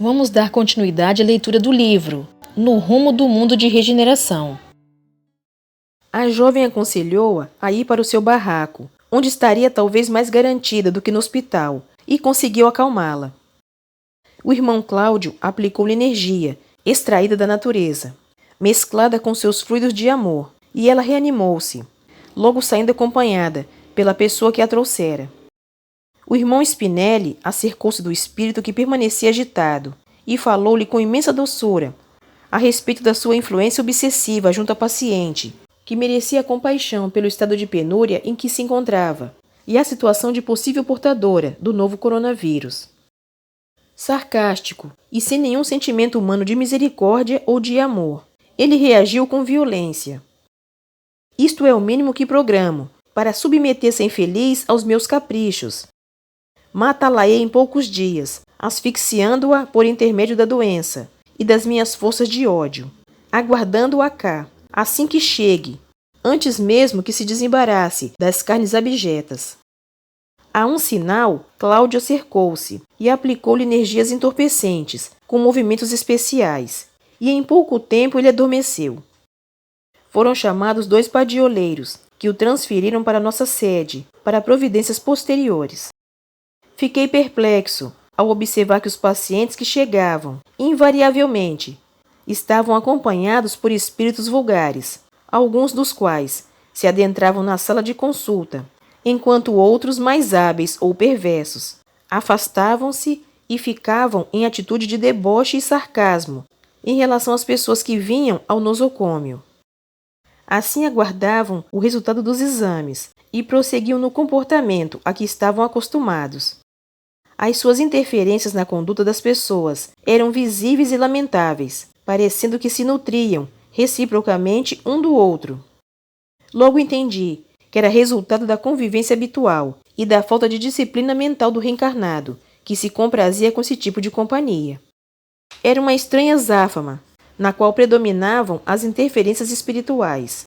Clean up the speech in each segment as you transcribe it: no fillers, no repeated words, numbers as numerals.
Vamos dar continuidade à leitura do livro No Rumo do Mundo de Regeneração. A jovem aconselhou-a a ir para o seu barraco, onde estaria talvez mais garantida do que no hospital, e conseguiu acalmá-la. O irmão Cláudio aplicou-lhe energia, extraída da natureza, mesclada com seus fluidos de amor, e ela reanimou-se, logo saindo acompanhada pela pessoa que a trouxera. O irmão Spinelli acercou-se do espírito que permanecia agitado e falou-lhe com imensa doçura a respeito da sua influência obsessiva junto à paciente, que merecia compaixão pelo estado de penúria em que se encontrava e a situação de possível portadora do novo coronavírus. Sarcástico e sem nenhum sentimento humano de misericórdia ou de amor, ele reagiu com violência. Isto é o mínimo que programo, para submeter-se infeliz aos meus caprichos. Matá-la-ei em poucos dias, asfixiando-a por intermédio da doença e das minhas forças de ódio, aguardando-a cá, assim que chegue, antes mesmo que se desembarace das carnes abjetas. A um sinal, Cláudio cercou-se e aplicou-lhe energias entorpecentes, com movimentos especiais, e em pouco tempo ele adormeceu. Foram chamados 2 padioleiros, que o transferiram para nossa sede, para providências posteriores. Fiquei perplexo ao observar que os pacientes que chegavam, invariavelmente, estavam acompanhados por espíritos vulgares, alguns dos quais se adentravam na sala de consulta, enquanto outros mais hábeis ou perversos afastavam-se e ficavam em atitude de deboche e sarcasmo em relação às pessoas que vinham ao nosocômio. Assim aguardavam o resultado dos exames e prosseguiam no comportamento a que estavam acostumados. As suas interferências na conduta das pessoas eram visíveis e lamentáveis, parecendo que se nutriam reciprocamente um do outro. Logo entendi que era resultado da convivência habitual e da falta de disciplina mental do reencarnado, que se comprazia com esse tipo de companhia. Era uma estranha azáfama, na qual predominavam as interferências espirituais.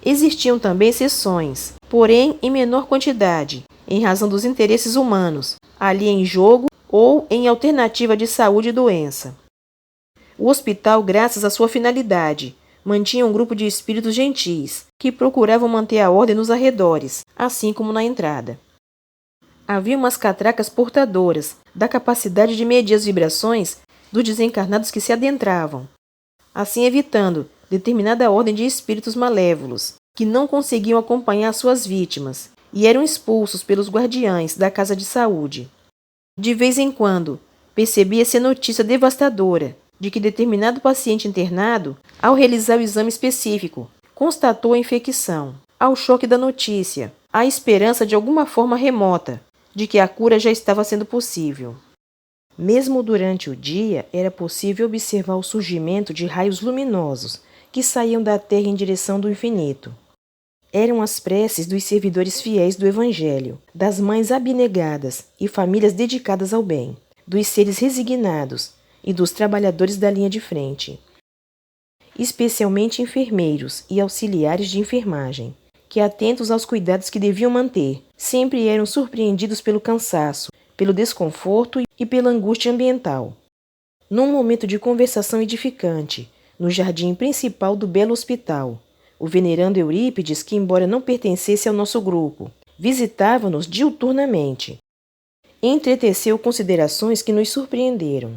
Existiam também exceções, porém em menor quantidade, em razão dos interesses humanos, ali em jogo ou em alternativa de saúde e doença. O hospital, graças à sua finalidade, mantinha um grupo de espíritos gentis, que procuravam manter a ordem nos arredores, assim como na entrada. Havia umas catracas portadoras da capacidade de medir as vibrações dos desencarnados que se adentravam, assim evitando determinada ordem de espíritos malévolos, que não conseguiam acompanhar suas vítimas e eram expulsos pelos guardiães da casa de saúde. De vez em quando, percebia-se a notícia devastadora de que determinado paciente internado, ao realizar o exame específico, constatou a infecção. Ao choque da notícia, a esperança de alguma forma remota de que a cura já estava sendo possível. Mesmo durante o dia, era possível observar o surgimento de raios luminosos que saíam da terra em direção do infinito. Eram as preces dos servidores fiéis do Evangelho, das mães abnegadas e famílias dedicadas ao bem, dos seres resignados e dos trabalhadores da linha de frente. Especialmente enfermeiros e auxiliares de enfermagem, que, atentos aos cuidados que deviam manter, sempre eram surpreendidos pelo cansaço, pelo desconforto e pela angústia ambiental. Num momento de conversação edificante, no jardim principal do belo hospital, o venerando Eurípides, que embora não pertencesse ao nosso grupo, visitava-nos diuturnamente. Entreteceu considerações que nos surpreenderam.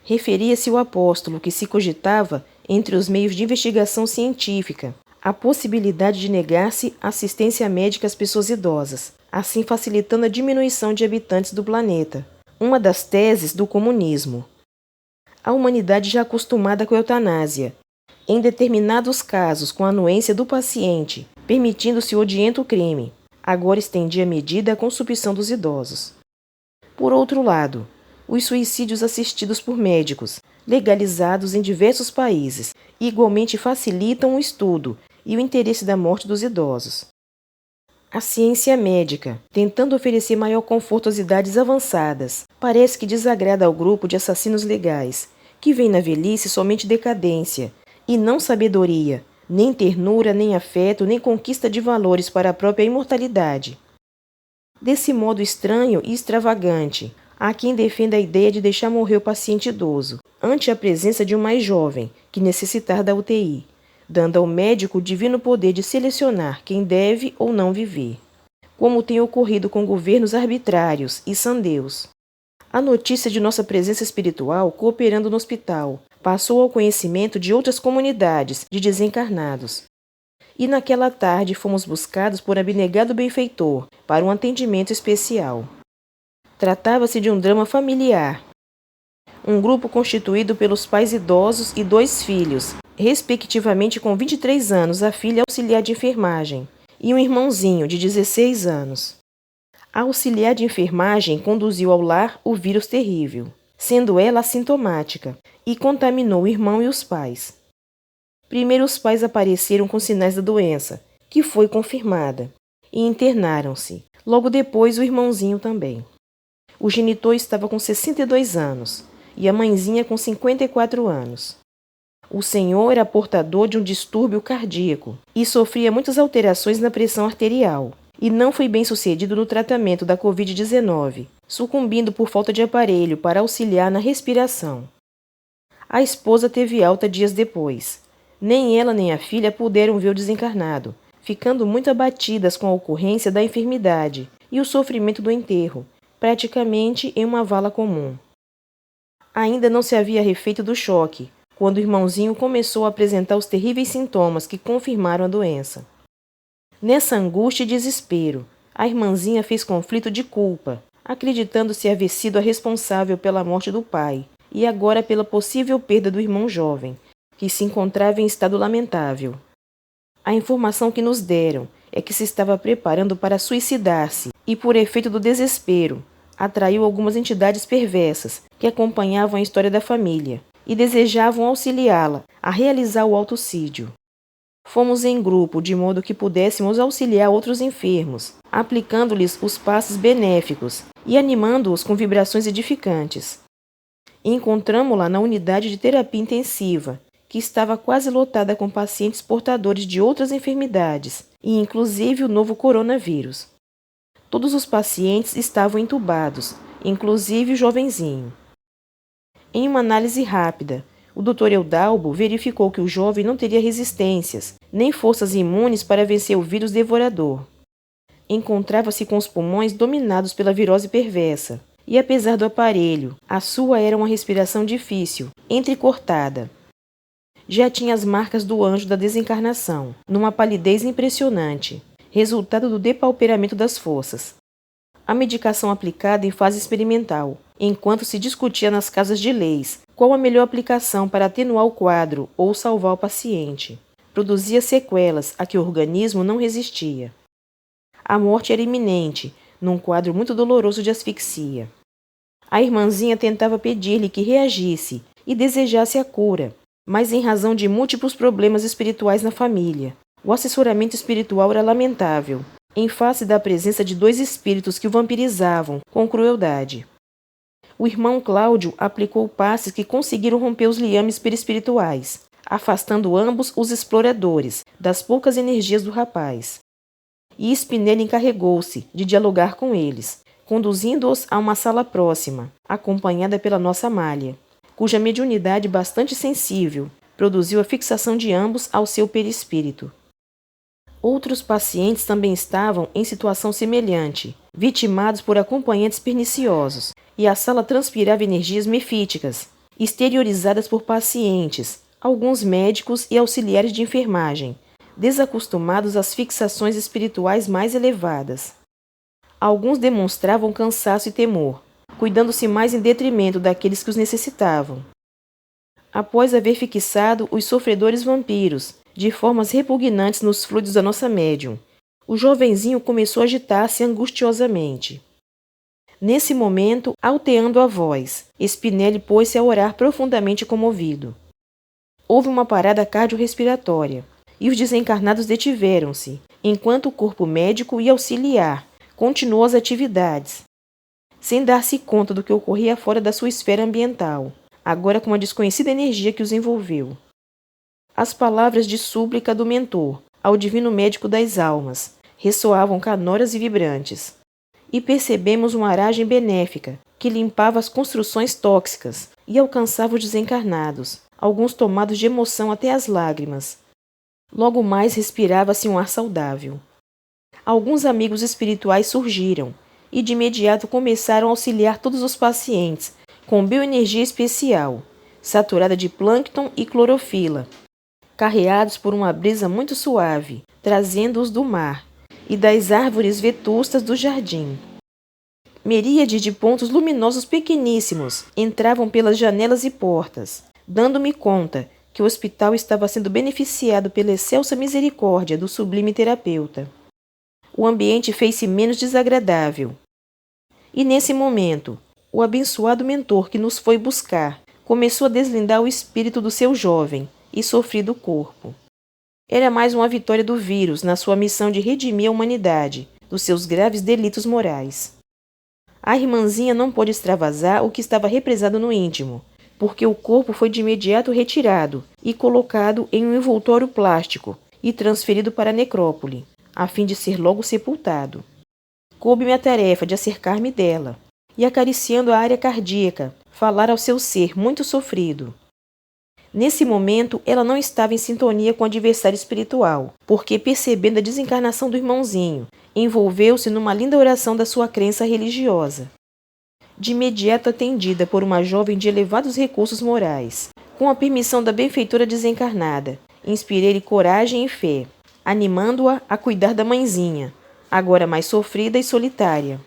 Referia-se o apóstolo que se cogitava, entre os meios de investigação científica, a possibilidade de negar-se assistência médica às pessoas idosas, assim facilitando a diminuição de habitantes do planeta, uma das teses do comunismo. A humanidade já acostumada com a eutanásia, em determinados casos com a anuência do paciente, permitindo-se o odiento crime, agora estendia a medida à consumpção dos idosos. Por outro lado, os suicídios assistidos por médicos, legalizados em diversos países, igualmente facilitam o estudo e o interesse da morte dos idosos. A ciência médica, tentando oferecer maior conforto às idades avançadas, parece que desagrada ao grupo de assassinos legais, que vêem na velhice somente decadência, e não sabedoria, nem ternura, nem afeto, nem conquista de valores para a própria imortalidade. Desse modo estranho e extravagante, Há quem defenda a ideia de deixar morrer o paciente idoso, ante a presença de um mais jovem, que necessitar da UTI, dando ao médico o divino poder de selecionar quem deve ou não viver, como tem ocorrido com governos arbitrários e sandeus. A notícia de nossa presença espiritual cooperando no hospital passou ao conhecimento de outras comunidades de desencarnados. E naquela tarde fomos buscados por abnegado benfeitor para um atendimento especial. Tratava-se de um drama familiar. Um grupo constituído pelos pais idosos e 2 filhos, respectivamente com 23 anos, a filha auxiliar de enfermagem, e um irmãozinho de 16 anos. A auxiliar de enfermagem conduziu ao lar o vírus terrível, sendo ela assintomática, e contaminou o irmão e os pais. Primeiro os pais apareceram com sinais da doença, que foi confirmada, e internaram-se. Logo depois o irmãozinho também. O genitor estava com 62 anos e a mãezinha com 54 anos. O senhor era portador de um distúrbio cardíaco e sofria muitas alterações na pressão arterial e não foi bem sucedido no tratamento da Covid-19, sucumbindo por falta de aparelho para auxiliar na respiração. A esposa teve alta dias depois. Nem ela nem a filha puderam ver o desencarnado, ficando muito abatidas com a ocorrência da enfermidade e o sofrimento do enterro, praticamente em uma vala comum. Ainda não se havia refeito do choque, quando o irmãozinho começou a apresentar os terríveis sintomas que confirmaram a doença. Nessa angústia e desespero, a irmãzinha fez conflito de culpa, acreditando-se haver sido a responsável pela morte do pai e agora pela possível perda do irmão jovem, que se encontrava em estado lamentável. A informação que nos deram é que se estava preparando para suicidar-se e, por efeito do desespero, atraiu algumas entidades perversas que acompanhavam a história da família e desejavam auxiliá-la a realizar o autocídio. Fomos em grupo de modo que pudéssemos auxiliar outros enfermos, aplicando-lhes os passes benéficos e animando-os com vibrações edificantes. Encontramo-la na unidade de terapia intensiva, que estava quase lotada com pacientes portadores de outras enfermidades e inclusive o novo coronavírus. Todos os pacientes estavam entubados, inclusive o jovenzinho. Em uma análise rápida, o Dr. Eudalbo verificou que o jovem não teria resistências, nem forças imunes para vencer o vírus devorador. Encontrava-se com os pulmões dominados pela virose perversa, e apesar do aparelho, a sua era uma respiração difícil, entrecortada. Já tinha as marcas do anjo da desencarnação, numa palidez impressionante, resultado do depauperamento das forças. A medicação aplicada em fase experimental, enquanto se discutia nas casas de leis qual a melhor aplicação para atenuar o quadro ou salvar o paciente, produzia sequelas a que o organismo não resistia. A morte era iminente, num quadro muito doloroso de asfixia. A irmãzinha tentava pedir-lhe que reagisse e desejasse a cura, mas em razão de múltiplos problemas espirituais na família, o assessoramento espiritual era lamentável, em face da presença de 2 espíritos que o vampirizavam com crueldade. O irmão Cláudio aplicou passes que conseguiram romper os liames perispirituais, afastando ambos os exploradores das poucas energias do rapaz. E Spinelli encarregou-se de dialogar com eles, conduzindo-os a uma sala próxima, acompanhada pela nossa Amália, cuja mediunidade bastante sensível produziu a fixação de ambos ao seu perispírito. Outros pacientes também estavam em situação semelhante, vitimados por acompanhantes perniciosos, e a sala transpirava energias mefíticas, exteriorizadas por pacientes, alguns médicos e auxiliares de enfermagem, desacostumados às fixações espirituais mais elevadas. Alguns demonstravam cansaço e temor, cuidando-se mais em detrimento daqueles que os necessitavam. Após haver fixado os sofredores vampiros, de formas repugnantes nos fluidos da nossa médium, o jovenzinho começou a agitar-se angustiosamente. Nesse momento, alteando a voz, Spinelli pôs-se a orar profundamente comovido. Houve uma parada cardiorrespiratória, e os desencarnados detiveram-se, enquanto o corpo médico e auxiliar continuou as atividades, sem dar-se conta do que ocorria fora da sua esfera ambiental, agora com uma desconhecida energia que os envolveu. As palavras de súplica do mentor ao divino médico das almas ressoavam canoras e vibrantes, e percebemos uma aragem benéfica que limpava as construções tóxicas e alcançava os desencarnados, alguns tomados de emoção até as lágrimas. Logo mais respirava-se um ar saudável. Alguns amigos espirituais surgiram e de imediato começaram a auxiliar todos os pacientes com bioenergia especial, saturada de plâncton e clorofila, carreados por uma brisa muito suave, trazendo-os do mar e das árvores vetustas do jardim. Miríades de pontos luminosos pequeníssimos entravam pelas janelas e portas, dando-me conta que o hospital estava sendo beneficiado pela excelsa misericórdia do sublime terapeuta. O ambiente fez-se menos desagradável. E nesse momento, o abençoado mentor que nos foi buscar começou a deslindar o espírito do seu jovem e sofrido corpo. Era mais uma vitória do vírus na sua missão de redimir a humanidade dos seus graves delitos morais. A irmãzinha não pôde extravasar o que estava represado no íntimo, porque o corpo foi de imediato retirado e colocado em um envoltório plástico e transferido para a necrópole, a fim de ser logo sepultado. Coube-me a tarefa de acercar-me dela e, acariciando a área cardíaca, falar ao seu ser muito sofrido. Nesse momento, ela não estava em sintonia com o adversário espiritual, porque, percebendo a desencarnação do irmãozinho, envolveu-se numa linda oração da sua crença religiosa. De imediato atendida por uma jovem de elevados recursos morais, com a permissão da benfeitora desencarnada, inspirei-lhe coragem e fé, animando-a a cuidar da mãezinha, agora mais sofrida e solitária.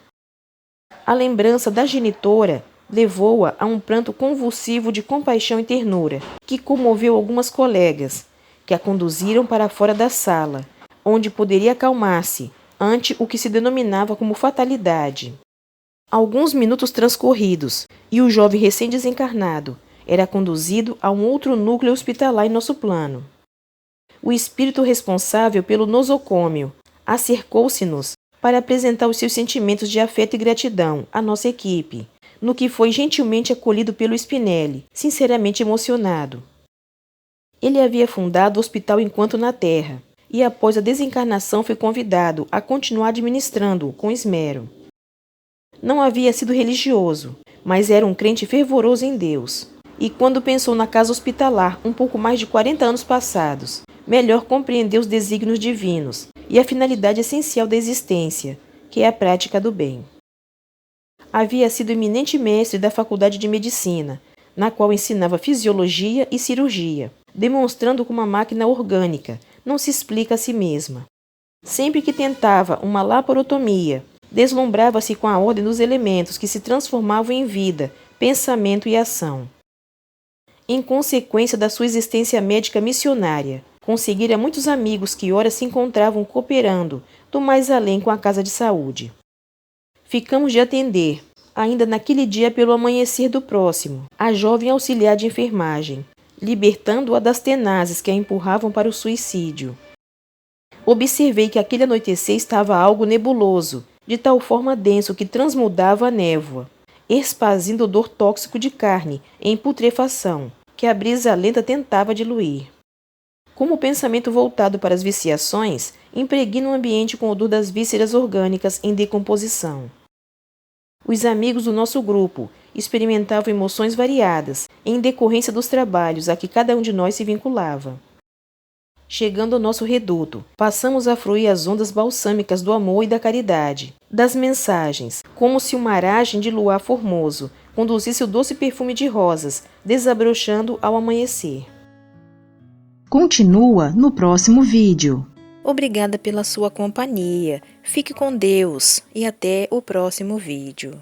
A lembrança da genitora levou-a a um pranto convulsivo de compaixão e ternura, que comoveu algumas colegas, que a conduziram para fora da sala, onde poderia acalmar-se ante o que se denominava como fatalidade. Alguns minutos transcorridos, e o jovem recém-desencarnado era conduzido a um outro núcleo hospitalar em nosso plano. O espírito responsável pelo nosocômio acercou-se-nos para apresentar os seus sentimentos de afeto e gratidão à nossa equipe, no que foi gentilmente acolhido pelo Spinelli, sinceramente emocionado. Ele havia fundado o hospital enquanto na Terra, e após a desencarnação foi convidado a continuar administrando-o com esmero. Não havia sido religioso, mas era um crente fervoroso em Deus, e quando pensou na casa hospitalar um pouco mais de 40 anos passados, melhor compreendeu os desígnios divinos e a finalidade essencial da existência, que é a prática do bem. Havia sido eminente mestre da Faculdade de Medicina, na qual ensinava fisiologia e cirurgia, demonstrando como a máquina orgânica não se explica a si mesma. Sempre que tentava uma laparotomia, deslumbrava-se com a ordem dos elementos que se transformavam em vida, pensamento e ação. Em consequência da sua existência médica missionária, conseguira muitos amigos que ora se encontravam cooperando do mais além com a casa de saúde. Ficamos de atender, ainda naquele dia pelo amanhecer do próximo, a jovem auxiliar de enfermagem, libertando-a das tenazes que a empurravam para o suicídio. Observei que aquele anoitecer estava algo nebuloso, de tal forma denso que transmudava a névoa, esparzindo odor tóxico de carne em putrefação, que a brisa lenta tentava diluir. Como o pensamento voltado para as viciações, impregna o ambiente com o odor das vísceras orgânicas em decomposição. Os amigos do nosso grupo experimentavam emoções variadas em decorrência dos trabalhos a que cada um de nós se vinculava. Chegando ao nosso reduto, passamos a fruir as ondas balsâmicas do amor e da caridade, das mensagens, como se uma aragem de luar formoso conduzisse o doce perfume de rosas, desabrochando ao amanhecer. Continua no próximo vídeo. Obrigada pela sua companhia. Fique com Deus e até o próximo vídeo.